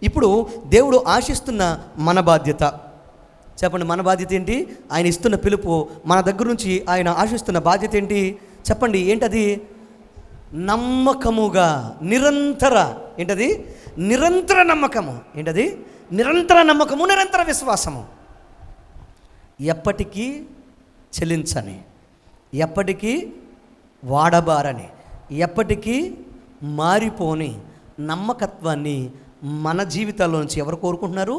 ఇప్పుడు దేవుడు ఆశిస్తున్న మన బాధ్యత, చెప్పండి, మన బాధ్యత ఏంటి? ఆయన ఇస్తున్న పిలుపు, మన దగ్గర నుంచి ఆయన ఆశిస్తున్న బాధ్యత ఏంటి? చెప్పండి, ఏంటది? నమ్మకముగా ఏంటది? నిరంతర నమ్మకము. ఏంటది? నిరంతర నమ్మకము, నిరంతర విశ్వాసము. ఎప్పటికీ చెలించని, ఎప్పటికీ వాడబారని, ఎప్పటికీ మారిపోని నమ్మకత్వాన్ని మన జీవితాల్లో నుంచి ఎవరు కోరుకుంటున్నారు?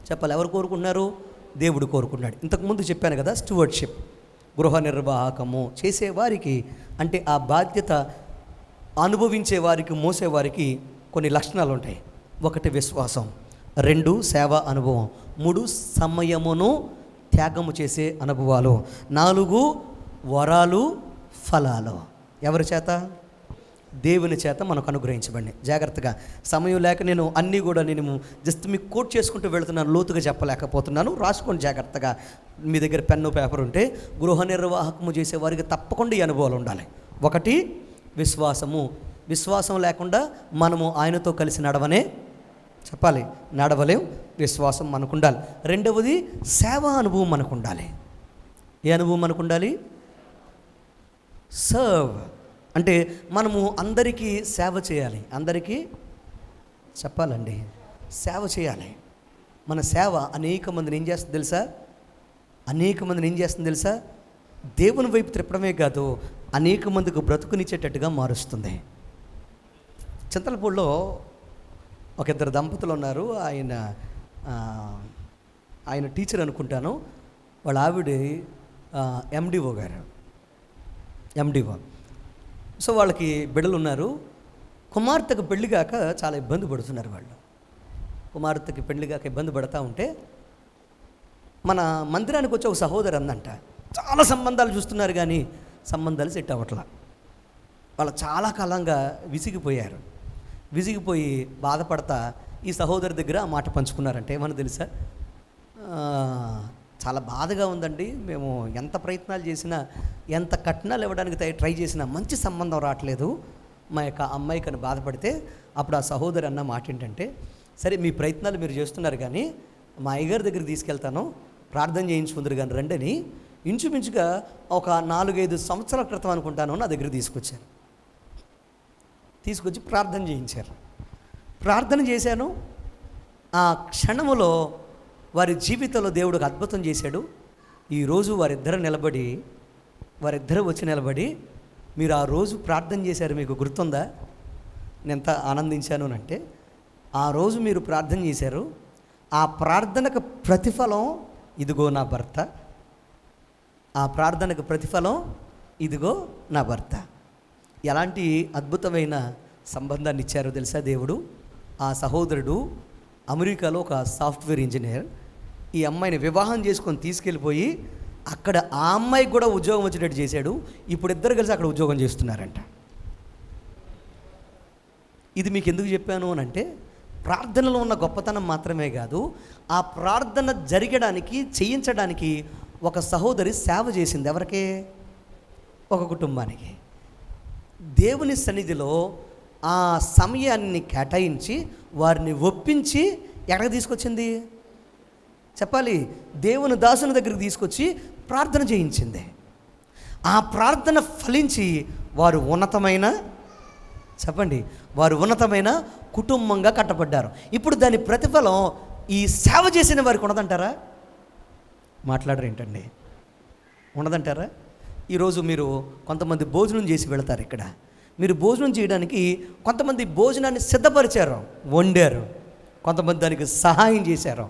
చెప్పాలి, ఎవరు కోరుకుంటున్నారు? దేవుడు కోరుకుంటున్నాడు. ఇంతకుముందు చెప్పాను కదా, స్టూవర్డ్షిప్, గృహ నిర్వాహకము చేసేవారికి, అంటే ఆ బాధ్యత అనుభవించే వారికి, మోసేవారికి కొన్ని లక్షణాలు ఉంటాయి. 1 విశ్వాసం, 2 సేవా అనుభవం, 3 సమయమును త్యాగము చేసే అనుభవాలు, 4 వరాలు, ఫలాలు. ఎవరి చేత? దేవుని చేత మనకు అనుగ్రహించబడి. జాగ్రత్తగా, సమయం లేక నేను అన్నీ కూడా నేను జస్ట్ మీకు కోట్ చేసుకుంటూ వెళుతున్నాను, లోతుగా చెప్పలేకపోతున్నాను. రాసుకోండి జాగ్రత్తగా. మీ దగ్గర పెన్ను పేపర్ ఉంటే, గృహ నిర్వాహకము చేసే వారికి తప్పకుండా ఈ అనుభవాలు ఉండాలి. 1 విశ్వాసము. విశ్వాసం లేకుండా మనము ఆయనతో కలిసి చెప్పాలి, నడవలేం. విశ్వాసం మనకు ఉండాలి. 2వది సేవా అనుభవం మనకు ఉండాలి. ఏ అనుభవం మనకు ఉండాలి? సర్వ్, అంటే మనము అందరికీ సేవ చేయాలి. అందరికీ చెప్పాలండి, సేవ చేయాలి. మన సేవ అనేక మందిని ఏం చేస్తుంది తెలుసా? దేవుని వైపు త్రిప్పడమే కాదు, అనేక మందికి బ్రతుకునిచ్చేటట్టుగా మారుస్తుంది. చింతలపూడిలో ఒక 2 దంపతులు ఉన్నారు. ఆయన టీచర్ అనుకుంటాను. వాళ్ళ ఆవిడ ఎండిఓ గారు. సో వాళ్ళకి బిడ్డలు ఉన్నారు. కుమార్తెకు పెళ్లి కాక చాలా ఇబ్బంది పడుతున్నారు వాళ్ళు. కుమార్తెకి పెళ్లి కాక ఇబ్బంది పడుతూ ఉంటే, మన మందిరానికి వచ్చి ఒక సహోదరు అందంట, చాలా సంబంధాలు చూస్తున్నారు కానీ సంబంధాలు సెట్ అవ్వట్లా. వాళ్ళు చాలా కాలంగా విసిగిపోయి బాధపడతా ఈ సహోదరి దగ్గర ఆ మాట పంచుకున్నారంటే, ఏమన్నా తెలుసా? చాలా బాధగా ఉందండి, మేము ఎంత ప్రయత్నాలు చేసినా, ఎంత కట్నాలు ఇవ్వడానికి ట్రై చేసినా మంచి సంబంధం రావట్లేదు మా యొక్క అమ్మాయికి అని బాధపడితే, అప్పుడు ఆ సహోదరి అన్న మాట ఏంటంటే, సరే మీ ప్రయత్నాలు మీరు చేస్తున్నారు కానీ మా అయ్యగారి దగ్గరికి తీసుకెళ్తాను, ప్రార్థన చేయించుకుందరు కానీ రండని ఇంచుమించుగా ఒక 4-5 సంవత్సరాల క్రితం అనుకుంటాను నా దగ్గర తీసుకొచ్చి ప్రార్థన చేయించారు. ప్రార్థన చేశాను. ఆ క్షణములో వారి జీవితంలో దేవుడు ఒక అద్భుతం చేశాడు. ఈరోజు వారిద్దరు వచ్చి నిలబడి మీరు ఆ రోజు ప్రార్థన చేశారు, మీకు గుర్తుందా? నేను ఎంత ఆనందించాను అంటే, ఆ రోజు మీరు ప్రార్థన చేశారు, ఆ ప్రార్థనకు ప్రతిఫలం ఇదిగో నా భర్త, ఆ ప్రార్థనకు ప్రతిఫలం ఇదిగో నా భర్త. ఎలాంటి అద్భుతమైన సంబంధాన్ని ఇచ్చారో తెలుసా దేవుడు? ఆ సహోదరుడు అమెరికాలో ఒక సాఫ్ట్వేర్ ఇంజనీర్. ఈ అమ్మాయిని వివాహం చేసుకొని తీసుకెళ్ళిపోయి అక్కడ ఆ అమ్మాయికి కూడా ఉద్యోగం వచ్చేటట్టు చేశాడు. ఇప్పుడు ఇద్దరు కలిసి అక్కడ ఉద్యోగం చేస్తున్నారంట. ఇది మీకు ఎందుకు చెప్పాను అని అంటే, ప్రార్థనలో ఉన్న గొప్పతనం మాత్రమే కాదు, ఆ ప్రార్థన చేయించడానికి ఒక సహోదరి సేవ చేసింది. ఎవరికి? ఒక కుటుంబానికి. దేవుని సన్నిధిలో ఆ సమయాన్ని కేటాయించి వారిని ఒప్పించి ఎక్కడికి తీసుకొచ్చింది? చెప్పాలి, దేవుని దాసుని దగ్గరికి తీసుకొచ్చి ప్రార్థన చేయించింది. ఆ ప్రార్థన ఫలించి వారు ఉన్నతమైన కుటుంబంగా కట్టబడ్డారు. ఇప్పుడు దాని ప్రతిఫలం ఈ సేవ చేసిన వారికి ఉన్నదంటారా? మాట్లాడరు ఏంటండి? ఉన్నదంటారా? ఈరోజు మీరు కొంతమంది భోజనం చేసి వెళతారు. ఇక్కడ మీరు భోజనం చేయడానికి కొంతమంది భోజనాన్ని సిద్ధపరిచారు, వండారు, కొంతమంది దానికి సహాయం చేశారు.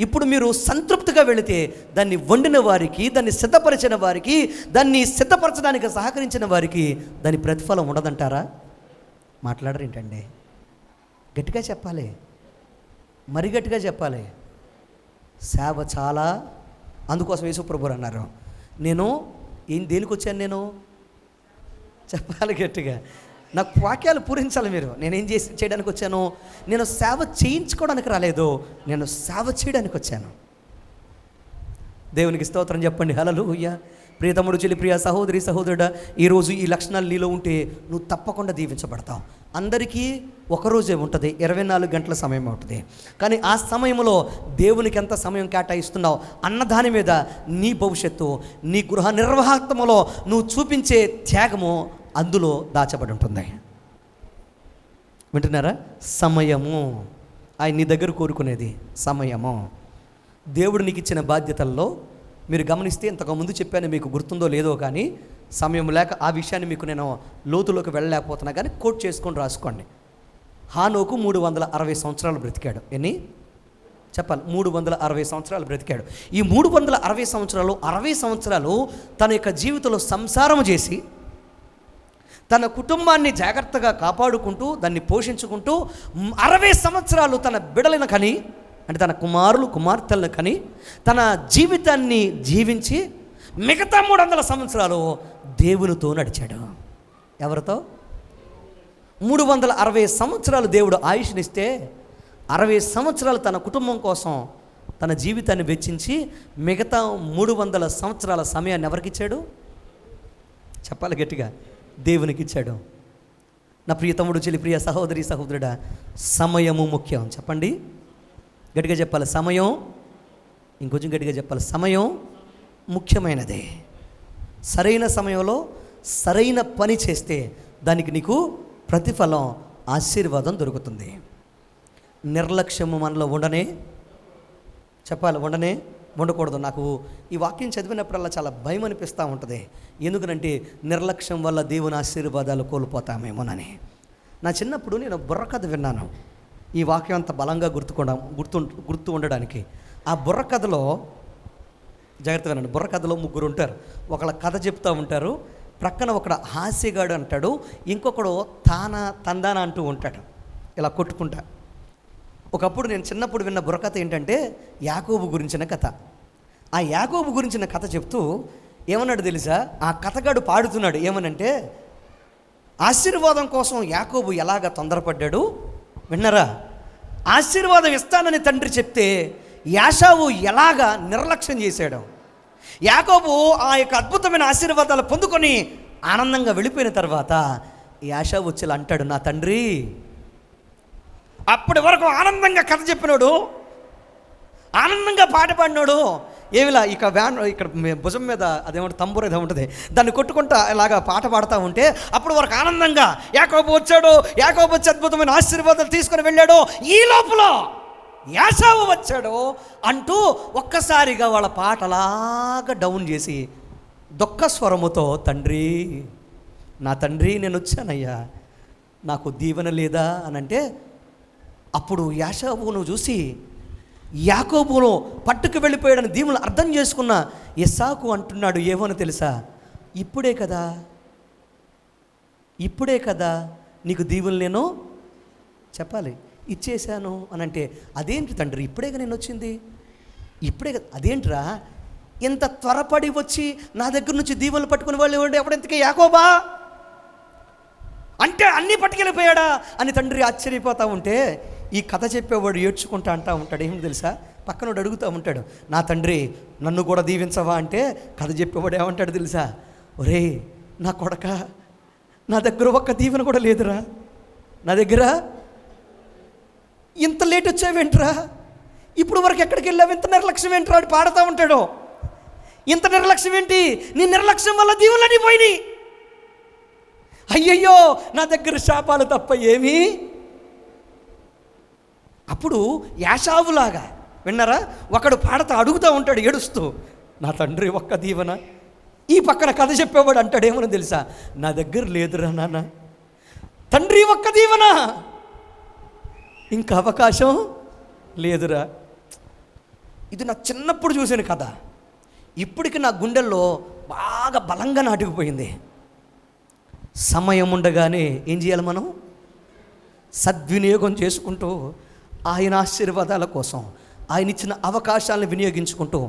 ఇప్పుడు మీరు సంతృప్తిగా వెళితే దాన్ని వండిన వారికి, దాన్ని సిద్ధపరిచిన వారికి, దాన్ని సిద్ధపరచడానికి సహకరించిన వారికి దాని ప్రతిఫలం ఉండదంటారా? మాట్లాడరు ఏంటండి? గట్టిగా చెప్పాలి, మరి గట్టిగా చెప్పాలి. సేవ చాలా, అందుకోసం యేసుప్రభువు అన్నారు, దేనికి వచ్చాను నేను? చెప్పాలి గట్టిగా, నాకు వాక్యాలు పూరించాలి మీరు. నేనేం చేయడానికి వచ్చాను? నేను సేవ చేయించుకోవడానికి రాలేదు, నేను సేవ చేయడానికి వచ్చాను. దేవునికి స్తోత్రం చెప్పండి, హల్లెలూయా. ప్రియతముడు చెల్లి, ప్రియ సహోదరి సహోదరుడా, ఈరోజు ఈ లక్షణాలు నీలో ఉంటే నువ్వు తప్పకుండా దీవించబడతావు. అందరికీ ఒకరోజే ఉంటుంది, 24 గంటల సమయం ఉంటుంది. కానీ ఆ సమయంలో దేవునికి ఎంత సమయం కేటాయిస్తున్నావు అన్న దాని మీద నీ భవిష్యత్తు, నీ గృహ నిర్వాహకములో నువ్వు చూపించే త్యాగము అందులో దాచబడి ఉంటుంది. వింటున్నారా? సమయము ఆయన నీ దగ్గర కోరుకునేది సమయము. దేవుడు నీకు ఇచ్చిన బాధ్యతల్లో మీరు గమనిస్తే, ఇంతకుముందు చెప్పాను, మీకు గుర్తుందో లేదో కానీ సమయం లేక ఆ విషయాన్ని మీకు నేను లోతులోకి వెళ్ళలేకపోతున్నా, కానీ కోట్ చేసుకొని రాసుకోండి. హానోకు 360 సంవత్సరాలు బ్రతికాడు. ఎన్ని చెప్పాలి? 360 సంవత్సరాలు బ్రతికాడు. ఈ 360 సంవత్సరాలు 60 సంవత్సరాలు తన యొక్క జీవితంలో సంసారం చేసి తన కుటుంబాన్ని జాగ్రత్తగా కాపాడుకుంటూ దాన్ని పోషించుకుంటూ 60 సంవత్సరాలు తన బిడ్డలను కని, అంటే తన కుమారులు కుమార్తెలను కని తన జీవితాన్ని జీవించి మిగతా 300 సంవత్సరాలు దేవునితో నడిచాడు. ఎవరితో? 360 సంవత్సరాలు దేవుడు ఆయుష్నిస్తే 60 సంవత్సరాలు తన కుటుంబం కోసం తన జీవితాన్ని వెచ్చించి మిగతా 300 సంవత్సరాల సమయాన్ని ఎవరికి ఇచ్చాడు? చెప్పాలి గట్టిగా, దేవునికి ఇచ్చాడు. నా ప్రియతముడు చెల్లి, ప్రియ సహోదరి సహోదరుడా, సమయము ముఖ్యం. చెప్పండి గట్టిగా చెప్పాలి, సమయం. ఇంకొంచెం గట్టిగా చెప్పాలి, సమయం ముఖ్యమైనదే. సరైన సమయంలో సరైన పని చేస్తే దానికి నీకు ప్రతిఫలం, ఆశీర్వాదం దొరుకుతుంది. నిర్లక్ష్యము మనలో ఉండకూడదు. నాకు ఈ వాక్యం చదివినప్పుడల్లా చాలా భయం అనిపిస్తూ ఉంటుంది. ఎందుకనంటే నిర్లక్ష్యం వల్ల దేవుని ఆశీర్వాదాలు కోల్పోతామేమోనని. నా చిన్నప్పుడు నేను బుర్రకథ విన్నాను, ఈ వాక్యం అంత బలంగా గుర్తు ఉండడానికి. ఆ బుర్రకథలో జాగ్రత్తగా వినండి. బుర్రకథలో 3 ఉంటారు. ఒకళ్ళ కథ చెప్తూ ఉంటారు, ప్రక్కన ఒకడు హాస్యగాడు అంటాడు, ఇంకొకడు తందాన అంటూ ఉంటాడు, ఇలా కొట్టుకుంటా. ఒకప్పుడు నేను చిన్నప్పుడు విన్న బుర్రకథ ఏంటంటే యాకోబు గురించిన కథ. ఆ యాకోబు గురించిన కథ చెప్తూ ఏమన్నాడు తెలుసా? ఆ కథగాడు పాడుతున్నాడు ఏమనంటే, ఆశీర్వాదం కోసం యాకోబు ఎలాగ తొందరపడ్డాడు విన్నారా? ఆశీర్వాదం ఇస్తానని తండ్రి చెప్తే యాషావు ఎలాగా నిర్లక్ష్యం చేశాడు. యాకోబు ఆ యొక్క అద్భుతమైన ఆశీర్వాదాలు పొందుకొని ఆనందంగా వెళ్ళిపోయిన తర్వాత యాషావు వచ్చి అంటాడు, నా తండ్రి, అప్పటి వరకు ఆనందంగా కథ చెప్పినాడు, ఆనందంగా పాట పాడినాడు, ఏమిలా ఇక ఇక్కడ భుజం మీద అదేమంటే తంబూర ఏదో ఉంటుంది, దాన్ని కొట్టుకుంటా ఇలాగా పాట పాడుతూ ఉంటే అప్పుడు వరకు ఆనందంగా యాకోబు వచ్చి అద్భుతమైన ఆశీర్వాదాలు తీసుకొని వెళ్ళాడు. ఈ లోపల యాషావు వచ్చాడు అంటూ ఒక్కసారిగా వాళ్ళ పాటలాగా డౌన్ చేసి దుఃఖ స్వరముతో, తండ్రి, నా తండ్రి, నేను వచ్చానయ్యా, నాకు దీవెన లేదా అని అంటే, అప్పుడు యాషావును చూసి యాకోబును పట్టుకు వెళ్ళిపోయాడని దీవులను అర్థం చేసుకున్న ఇస్సాకు అంటున్నాడు ఏమని తెలుసా? ఇప్పుడే కదా నీకు దీవులు నేను చెప్పాలి ఇచ్చేశాను అని అంటే, అదేంటి తండ్రి, ఇప్పుడేగా నేను వచ్చింది, ఇప్పుడే కదా, అదేంట్రా ఇంత త్వరపడి వచ్చి నా దగ్గర నుంచి దీవులు పట్టుకుని వాళ్ళు ఎవడెంతకే యాకోబా అంటే అన్నీ పట్టుకెళ్ళిపోయాడా అని తండ్రి ఆశ్చర్యపోతూ ఉంటే, ఈ కథ చెప్పేవాడు ఏడ్చుకుంటా అంటూ ఉంటాడు, ఏమి తెలుసా? పక్కనోడు అడుగుతూ ఉంటాడు, నా తండ్రి నన్ను కూడా దీవించవా అంటే కథ చెప్పేవాడు ఏమంటాడు తెలుసా? ఒరే నా కొడక, నా దగ్గర ఒక్క దీవెన కూడా లేదురా, నా దగ్గర ఇంత లేట్ వచ్చావేంట్రా, ఇప్పుడు వరకు ఎక్కడికి వెళ్ళావు, ఇంత నిర్లక్ష్యం ఏంట్రా అని పాడుతూ ఉంటాడు. ఇంత నిర్లక్ష్యం ఏంటి, నీ నిర్లక్ష్యం వల్ల దీవులన్నీ పోయినాయి. అయ్యయ్యో నా దగ్గర శాపాలు తప్ప ఏమీ. అప్పుడు యాషావులాగా విన్నారా, ఒకడు పాడతా అడుగుతూ ఉంటాడు ఏడుస్తూ, నా తండ్రి ఒక్క దీవెన. ఈ పక్కన కథ చెప్పేవాడు అంటాడు ఏమని తెలుసా? నా దగ్గర లేదురా నాన్న, తండ్రి ఒక్క దీవెన, ఇంకా అవకాశం లేదురా. ఇది నా చిన్నప్పుడు చూసిన కథ, ఇప్పటికి నా గుండెల్లో బాగా బలంగా నాటుకుపోయింది. సమయం ఉండగానే ఏం చేయాలి మనం? సద్వినియోగం చేసుకుంటూ ఆయన ఆశీర్వాదాల కోసం ఆయన ఇచ్చిన అవకాశాలను వినియోగించుకుంటూ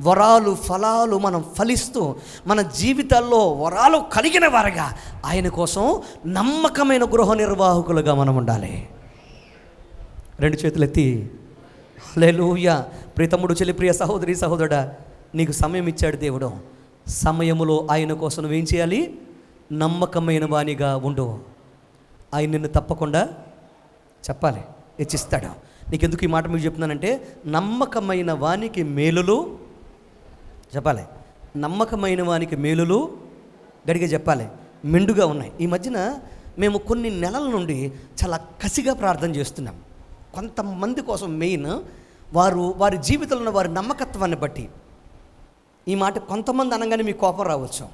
వరాలు ఫలాలు మనం ఫలిస్తూ మన జీవితాల్లో వరాలు కలిగిన వారుగా ఆయన కోసం నమ్మకమైన గృహ నిర్వాహకులుగా మనం ఉండాలి. 2 చేతులు ఎత్తి హల్లెలూయా. ప్రియతముడు చెల్లి, ప్రియ సహోదరి సహోదరుడా, నీకు సమయం ఇచ్చాడు దేవుడు. సమయములో ఆయన కోసం నువ్వేం చేయాలి? నమ్మకమైన వానిగా ఉండు. ఆయన నిన్ను తప్పకుండా చెప్పాలి, హెచ్చిస్తాడు. నీకెందుకు ఈ మాట మీకు చెప్తున్నానంటే, నమ్మకమైన వానికి మేలులు చెప్పాలి. నమ్మకమైన వానికి మేలులు గడిగా చెప్పాలి, మెండుగా ఉన్నాయి. ఈ మధ్యన మేము కొన్ని నెలల నుండి చాలా కసిగా ప్రార్థన చేస్తున్నాం. కొంతమంది కోసం మెయిన్ వారి జీవితంలో ఉన్న వారి నమ్మకత్వాన్ని బట్టి. ఈ మాట కొంతమంది అనగానే మీకు కోపం రావచ్చు,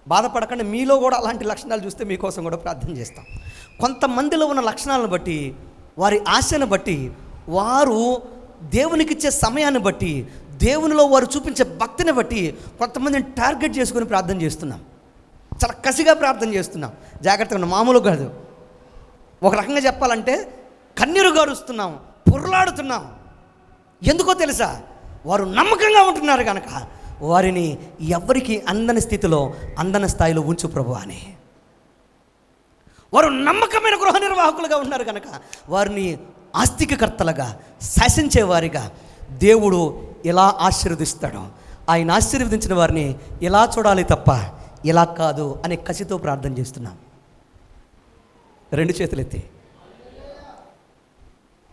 బాధపడకండి. మీలో కూడా అలాంటి లక్షణాలు చూస్తే మీకోసం కూడా ప్రార్థన చేస్తాం. కొంతమందిలో ఉన్న లక్షణాలను బట్టి, వారి ఆశను బట్టి, వారు దేవునికిచ్చే సమయాన్ని బట్టి, దేవునిలో వారు చూపించే భక్తిని బట్టి కొంతమందిని టార్గెట్ చేసుకొని ప్రార్థన చేస్తున్నాం. చాలా కసిగా ప్రార్థన చేస్తున్నాం. జాగ్రత్తగా, మామూలుగా కాదు. ఒక రకంగా చెప్పాలంటే కన్నీరు గారుస్తున్నాం, పొర్లాడుతున్నాం. ఎందుకో తెలుసా? వారు నమ్మకంగా ఉంటున్నారు కనుక వారిని ఎవరికి అందని స్థితిలో, అందని స్థాయిలో ఉంచు ప్రభు అని. వారు నమ్మకమైన గృహ నిర్వాహకులుగా ఉన్నారు కనుక వారిని ఆస్తికకర్తలుగా, శాసించేవారిగా దేవుడు ఎలా ఆశీర్వదిస్తాడో, ఆయన ఆశీర్వదించిన వారిని ఎలా చూడాలి తప్ప ఇలా కాదు అనే కసితో ప్రార్థన చేస్తున్నాం. 2 చేతులు ఎత్తి.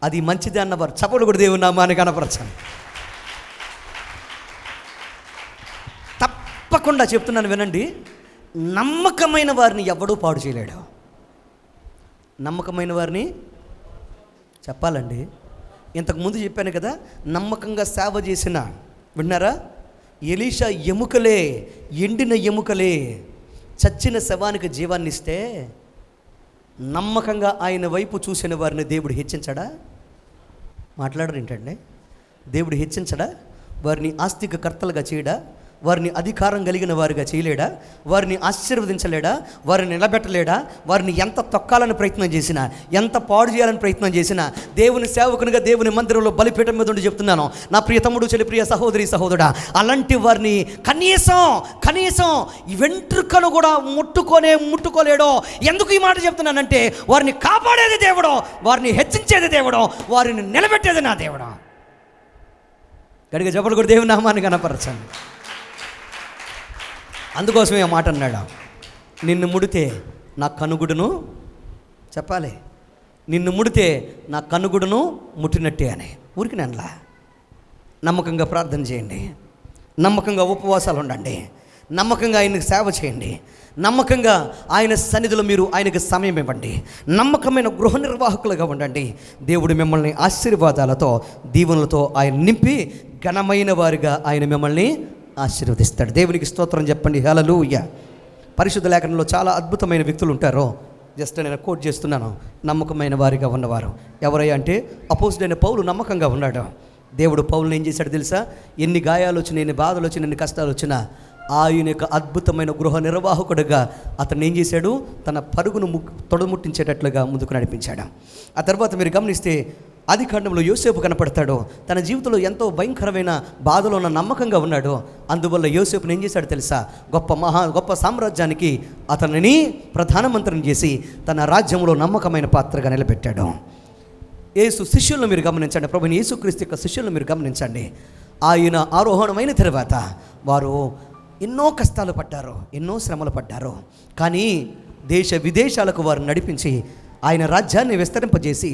అది మంచిది అన్నవారు చప్పట్లు కూడా దేవుని నామాన్ని కనపరచాలి. తప్పకుండా చెప్తున్నాను వినండి, నమ్మకమైన వారిని ఎవడూ పాడు చేయలేడు. నమ్మకమైన వారిని చెప్పాలండి. ఇంతకుముందు చెప్పాను కదా, నమ్మకంగా సేవ చేసిన, విన్నారా? ఎలీషా ఎముకలే, ఎండిన ఎముకలే, చచ్చిన శవానికి జీవాన్ని ఇస్తే నమ్మకంగా ఆయన వైపు చూసిన వారిని దేవుడు హెచ్చించడా? మాట్లాడరు ఏంటండి? దేవుడు హెచ్చించడా? వారిని ఆస్తిక కర్తలుగా చేయడా? వారిని అధికారం కలిగిన వారిగా చేయలేడా? వారిని ఆశీర్వదించలేడా? వారిని నిలబెట్టలేడా? వారిని ఎంత తొక్కాలని ప్రయత్నం చేసినా, ఎంత పాడు చేయాలని ప్రయత్నం చేసినా, దేవుని సేవకునిగా దేవుని మందిరంలో బలిపీఠం మీద ఉండి చెప్తున్నాను, నా ప్రియ తమ్ముడు, చెల్లి, ప్రియ సహోదరి, సహోదరుడా, అలాంటి వారిని కనీసం ఈ వెంట్రుకను కూడా ముట్టుకోలేడో. ఎందుకు ఈ మాట చెప్తున్నానంటే, వారిని కాపాడేది దేవుడో, వారిని హెచ్చించేది దేవుడో, వారిని నిలబెట్టేది నా దేవుడో. గడిగా చెప్పలు కూడా దేవుని నామాన్ని కనపరచండి. అందుకోసమే ఆ మాట అన్నాడు, నిన్ను ముడితే నా కనుగుడును చెప్పాలి, నిన్ను ముడితే నా కనుగుడును ముట్టినట్టే అని. ఊరికి నన్నలా నమ్మకంగా ప్రార్థన చేయండి, నమ్మకంగా ఉపవాసాలు ఉండండి, నమ్మకంగా ఆయనకు సేవ చేయండి, నమ్మకంగా ఆయన సన్నిధిలో మీరు ఆయనకు సమయం ఇవ్వండి, నమ్మకమైన గృహ నిర్వాహకులుగా ఉండండి. దేవుడు మిమ్మల్ని ఆశీర్వాదాలతో, దీవెనలతో ఆయన నింపి ఘనమైన వారిగా ఆయన మిమ్మల్ని ఆశీర్వదిస్తాడు. దేవునికి స్తోత్రం చెప్పండి. హల్లెలూయా. పరిశుద్ధ లేఖనంలో చాలా అద్భుతమైన వ్యక్తులు ఉంటారో, జస్ట్ నేను కోట్ చేస్తున్నాను. నమ్మకమైన వారిగా ఉన్నవారు ఎవరయ్యా అంటే, అపోజిట్ పౌలు నమ్మకంగా ఉన్నాడు. దేవుడు పౌలుని ఏం చేశాడు తెలుసా? ఎన్ని గాయాలు వచ్చినా, ఎన్ని బాధలు వచ్చినా, ఎన్ని కష్టాలు వచ్చినా, ఆయన యొక్క అద్భుతమైన గృహ నిర్వాహకుడిగా అతను ఏం చేశాడు? తన పరుగును తొడముట్టించేటట్లుగా ముందుకు నడిపించాడు. ఆ తర్వాత మీరు గమనిస్తే ఆది కాండంలో యోసేపు కనపడతాడు. తన జీవితంలో ఎంతో భయంకరమైన బాధలో ఉన్న నమ్మకంగా ఉన్నాడు. అందువల్ల యోసేపుని ఏం చేశాడు తెలుసా? గొప్ప సామ్రాజ్యానికి అతనిని ప్రధానమంత్రిని చేసి తన రాజ్యంలో నమ్మకమైన పాత్రగా నిలబెట్టాడు. యేసు శిష్యులను మీరు గమనించండి, ప్రభుని యేసుక్రీస్తు యొక్క శిష్యులను మీరు గమనించండి. ఆయన ఆరోహణమైన తర్వాత వారు ఎన్నో కష్టాలు పడ్డారు, ఎన్నో శ్రమలు పడ్డారు. కానీ దేశ విదేశాలకు వారు నడిపించి ఆయన రాజ్యాన్ని విస్తరింపజేసి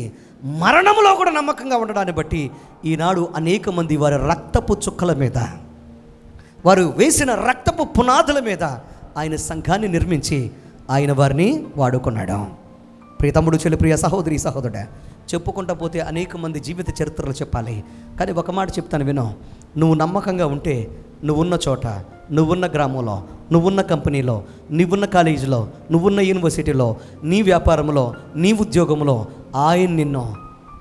మరణంలో కూడా నమ్మకంగా ఉండడాన్ని బట్టి ఈనాడు అనేక మంది వారి రక్తపు చుక్కల మీద, వారు వేసిన రక్తపు పునాదుల మీద ఆయన సంఘాన్ని నిర్మించి ఆయన వారిని వాడుకున్నాడు. ప్రియ తమ్ముడు, చెల్లి, ప్రియ సహోదరి, సహోదరుడా, చెప్పుకుంటా పోతే అనేక మంది జీవిత చరిత్రలు చెప్పాలి. కానీ ఒక మాట చెప్తాను విను. నువ్వు నమ్మకంగా ఉంటే నువ్వున్న చోట, నువ్వున్న గ్రామంలో, నువ్వున్న కంపెనీలో, నువ్వున్న కాలేజీలో, నువ్వున్న యూనివర్సిటీలో, నీ వ్యాపారంలో, నీ ఉద్యోగంలో ఆయన నిన్ను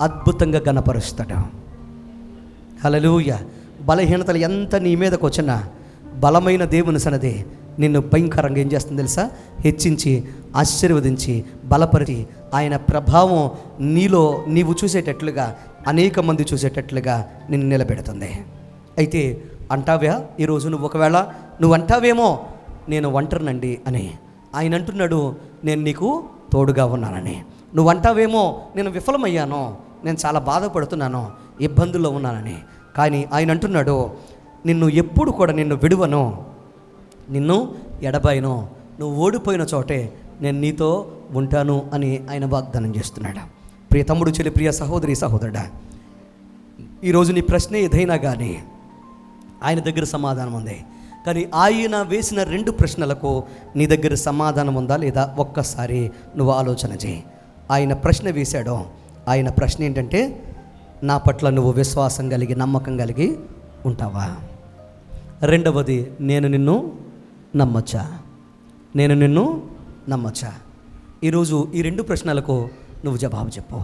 అద్భుతంగా గణపరుస్తాడు. హల్లెలూయా. బలహీనతలు ఎంత నీ మీదకు వచ్చినా బలమైన దేవుని సన్నది నిన్ను భయంకరంగా ఏం చేస్తుంది తెలుసా? హెచ్చించి, ఆశీర్వదించి, బలపరిచి ఆయన ప్రభావం నీలో నీవు చూసేటట్లుగా, అనేక మంది చూసేటట్లుగా నిన్ను నిలబెడుతుంది. అయితే అంటావా ఈరోజు నువ్వు, ఒకవేళ నువ్వు అంటావేమో నేను ఒంటరినండి అని. ఆయన అంటున్నాడు నేను నీకు తోడుగా ఉన్నానని. నువ్వు అంటావేమో నేను విఫలమయ్యాను, నేను చాలా బాధపడుతున్నాను, ఇబ్బందుల్లో ఉన్నానని. కానీ ఆయన అంటున్నాడు నిన్ను ఎప్పుడు కూడా నిన్ను విడువను, నిన్ను ఎడబాయను, నువ్వు ఓడిపోయిన చోటే నేను నీతో ఉంటాను అని ఆయన వాగ్దానం చేస్తున్నాడు. ప్రియ తమ్ముడు, చెల్లి, ప్రియ సహోదరి, సహోదరుడా, ఈరోజు నీ ప్రశ్న ఏదైనా కానీ ఆయన దగ్గర సమాధానం ఉంది. కానీ ఆయన వేసిన 2 ప్రశ్నలకు నీ దగ్గర సమాధానం ఉందా లేదా ఒక్కసారి నువ్వు ఆలోచన చేయి. ఆయన ప్రశ్న వేశాడో, ఆయన ప్రశ్న ఏంటంటే, నా పట్ల నువ్వు విశ్వాసం కలిగి నమ్మకం కలిగి ఉంటావా? రెండవది, నేను నిన్ను నమ్మొచ్చా? నేను నిన్ను నమ్మొచ్చా? ఈరోజు ఈ 2 ప్రశ్నలకు నువ్వు జవాబు చెప్పు.